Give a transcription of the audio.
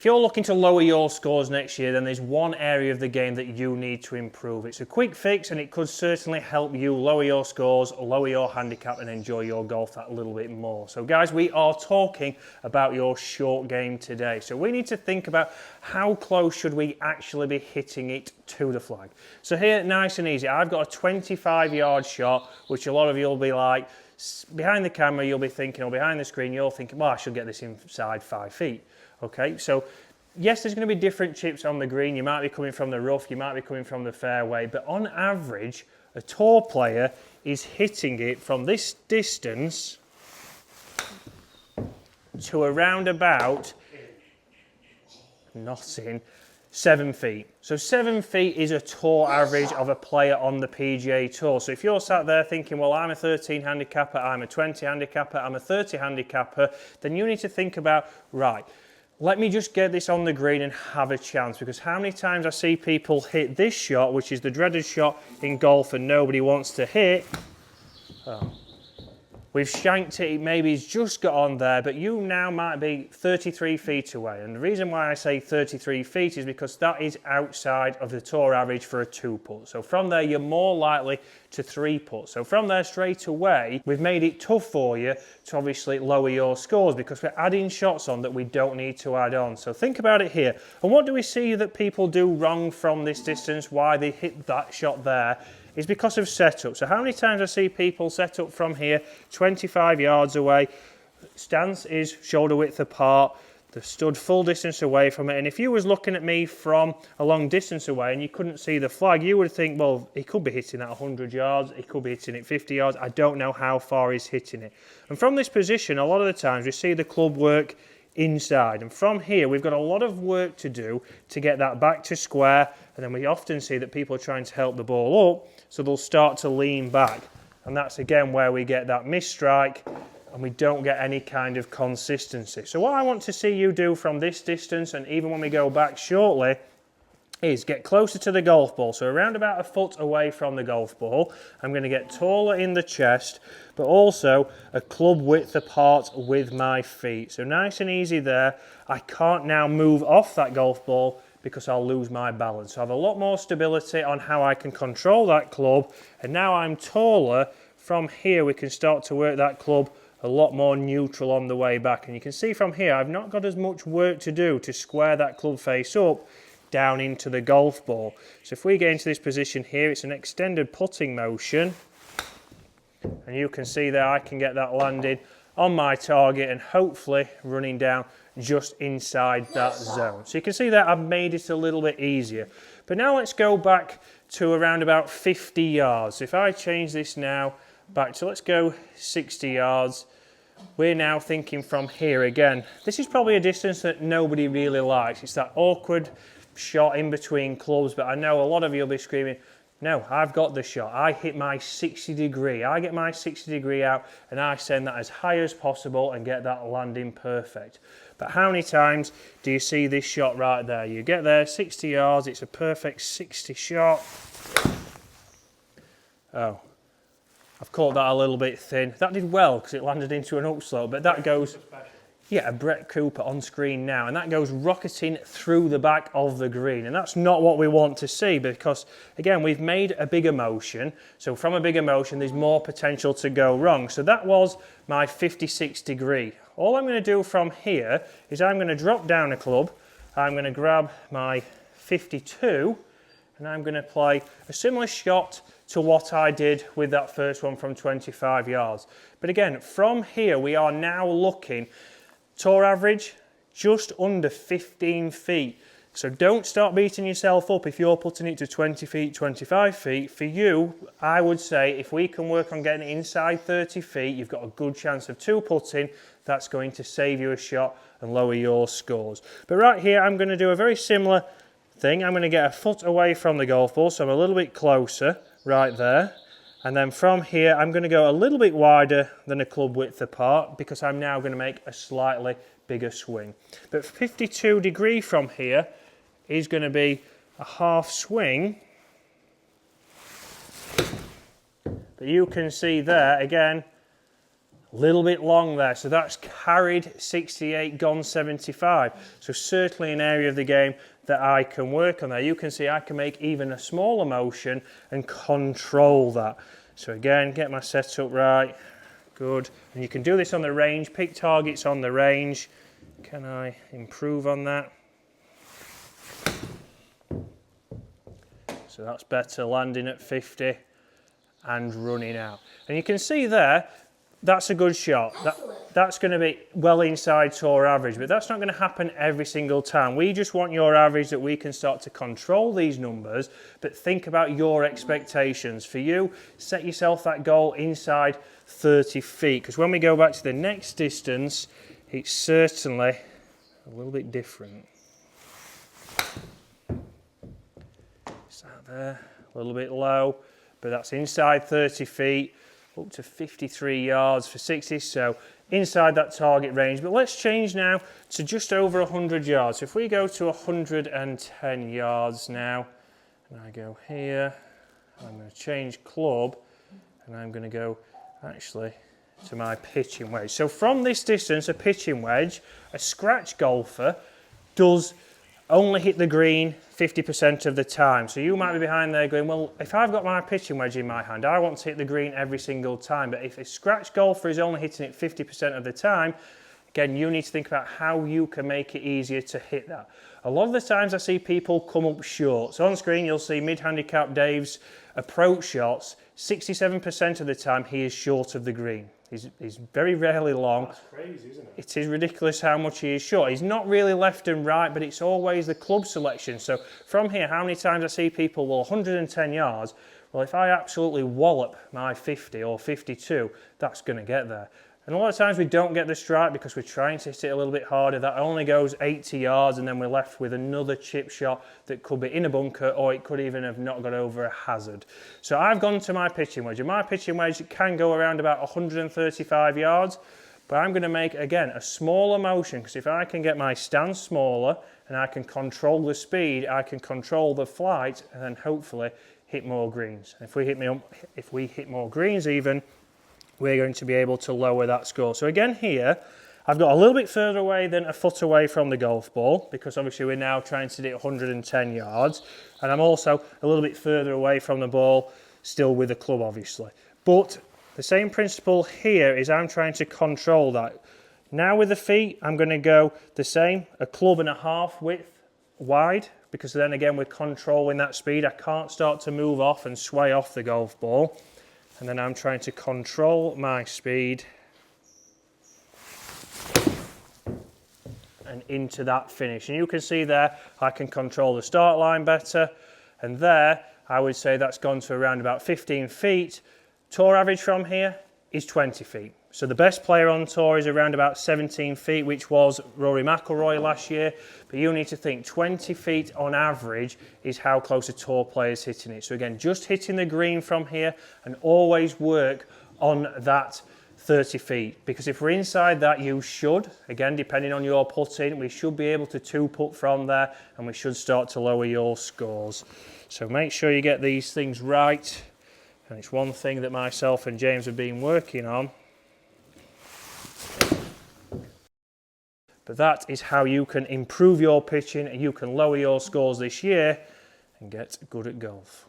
If you're looking to lower your scores next year, then there's one area of the game that you need to improve. It's a quick fix and it could certainly help you lower your scores, lower your handicap and enjoy your golf that little bit more. So guys, we are talking about your short game today. So we need to think about how close should we actually be hitting it to the flag. So here, nice and easy, I've got a 25-yard shot, which a lot of you will be like, behind the camera you'll be thinking, or behind the screen you're thinking, well, I should get this inside 5 feet. Okay, so yes, there's going to be different chips on the green. You might be coming from the rough, you might be coming from the fairway, but on average, a tour player is hitting it from this distance to around about, not in, 7 feet. So 7 feet is a tour average of a player on the PGA Tour. So if you're sat there thinking, well, I'm a 13 handicapper, I'm a 20 handicapper, I'm a 30 handicapper, then you need to think about, right, let me just get this on the green and have a chance, because how many times I see people hit this shot, which is the dreaded shot in golf and nobody wants to hit. Oh. We've shanked it, maybe it's just got on there, but you now might be 33 feet away. And the reason why I say 33 feet is because that is outside of the tour average for a 2-putt. So from there, you're more likely to 3-putt. So from there straight away, we've made it tough for you to obviously lower your scores because we're adding shots on that we don't need to add on. So think about it here. And what do we see that people do wrong from this distance, why they hit that shot there? Is because of setup. So how many times I see people set up from here, 25 yards away, stance is shoulder width apart, they've stood full distance away from it, and if you was looking at me from a long distance away and you couldn't see the flag, you would think, well, he could be hitting that 100 yards, he could be hitting it 50 yards, I don't know how far he's hitting it. And from this position, a lot of the times we see the club work inside, and from here we've got a lot of work to do to get that back to square, and then we often see that people are trying to help the ball up, so they'll start to lean back, and that's again where we get that miss strike and we don't get any kind of consistency. So what I want to see you do from this distance, and even when we go back shortly, is get closer to the golf ball. So around about a foot away from the golf ball. I'm going to get taller in the chest, but also a club width apart with my feet. So nice and easy there. I can't now move off that golf ball because I'll lose my balance. So I have a lot more stability on how I can control that club. And now I'm taller. From here, we can start to work that club a lot more neutral on the way back. And you can see from here, I've not got as much work to do to square that club face up down into the golf ball. So if we get into this position here, it's an extended putting motion, and you can see there I can get that landed on my target and hopefully running down just inside that zone. So you can see that I've made it a little bit easier. But now let's go back to around about 50 yards. So if I change this now back to, let's go 60 yards, we're now thinking from here again. This is probably a distance that nobody really likes. It's that awkward shot in between clubs, but I know a lot of you will be screaming, no, I've got the shot. I hit my 60 degree. I get my 60 degree out and I send that as high as possible and get that landing perfect. But how many times do you see this shot right there? You get there, 60 yards, it's a perfect 60 shot. Oh, I've caught that a little bit thin. That did well because it landed into an upslope, but that goes, yeah, a Brett Cooper on screen now, and that goes rocketing through the back of the green, and that's not what we want to see because, again, we've made a bigger motion, so from a bigger motion there's more potential to go wrong. So that was my 56 degree. All I'm going to do from here is I'm going to drop down a club, I'm going to grab my 52, and I'm going to play a similar shot to what I did with that first one from 25 yards. But again, from here we are now looking tour average, just under 15 feet. So don't start beating yourself up if you're putting it to 20 feet, 25 feet. For you, I would say if we can work on getting it inside 30 feet, you've got a good chance of 2-putting. That's going to save you a shot and lower your scores. But right here, I'm going to do a very similar thing. I'm going to get a foot away from the golf ball, so I'm a little bit closer right there. And then from here, I'm going to go a little bit wider than a club width apart because I'm now going to make a slightly bigger swing. But 52 degree from here is going to be a half swing. But you can see there, again, A little bit long there, so that's carried 68, gone 75. So certainly an area of the game that I can work on there. You can see I can make even a smaller motion and control that. So again, get my setup right, good. And you can do this on the range, pick targets on the range. Can I improve on that? So that's better, landing at 50 and running out. And you can see there, that's a good shot. That's going to be well inside tour average, but that's not going to happen every single time. We just want your average that we can start to control these numbers, but think about your expectations. For you, set yourself that goal inside 30 feet, because when we go back to the next distance, it's certainly a little bit different. Is that there? A little bit low, but that's inside 30 feet. Up to 53 yards for 60, so inside that target range. But let's change now to just over 100 yards. So if we go to 110 yards now, and I go here, I'm going to change club, and I'm going to go actually to my pitching wedge. So from this distance, a pitching wedge, a scratch golfer does only hit the green 50% of the time. So you might be behind there going, well, if I've got my pitching wedge in my hand, I want to hit the green every single time. But if a scratch golfer is only hitting it 50% of the time, again, you need to think about how you can make it easier to hit that. A lot of the times I see people come up short. So on screen, you'll see mid-handicap Dave's approach shots. 67% of the time, he is short of the green. He's very rarely long. That's crazy, isn't it? It is ridiculous how much he is short. He's not really left and right, but it's always the club selection. So from here, how many times I see people, well, 110 yards, well, if I absolutely wallop my 50 or 52, that's going to get there. And a lot of times we don't get the strike because we're trying to hit it a little bit harder. That only goes 80 yards, and then we're left with another chip shot that could be in a bunker, or it could even have not got over a hazard. So I've gone to my pitching wedge, and my pitching wedge can go around about 135 yards, but I'm going to make, again, a smaller motion, because if I can get my stance smaller and I can control the speed, I can control the flight, and then hopefully hit more greens. If we hit more greens even, we're going to be able to lower that score. So again here, I've got a little bit further away than a foot away from the golf ball, because obviously we're now trying to hit 110 yards. And I'm also a little bit further away from the ball, still with the club obviously. But the same principle here is I'm trying to control that. Now with the feet, I'm going to go the same, a club and a half width wide, because then again we're controlling that speed. I can't start to move off and sway off the golf ball. And then I'm trying to control my speed and into that finish. And you can see there, I can control the start line better. And there, I would say that's gone to around about 15 feet. Tour average from here is 20 feet. So the best player on tour is around about 17 feet, which was Rory McIlroy last year. But you need to think 20 feet on average is how close a tour player is hitting it. So again, just hitting the green from here, and always work on that 30 feet. Because if we're inside that, you should, again, depending on your putting, we should be able to two putt from there, and we should start to lower your scores. So make sure you get these things right. And it's one thing that myself and James have been working on. But that is how you can improve your pitching, and you can lower your scores this year and get good at golf.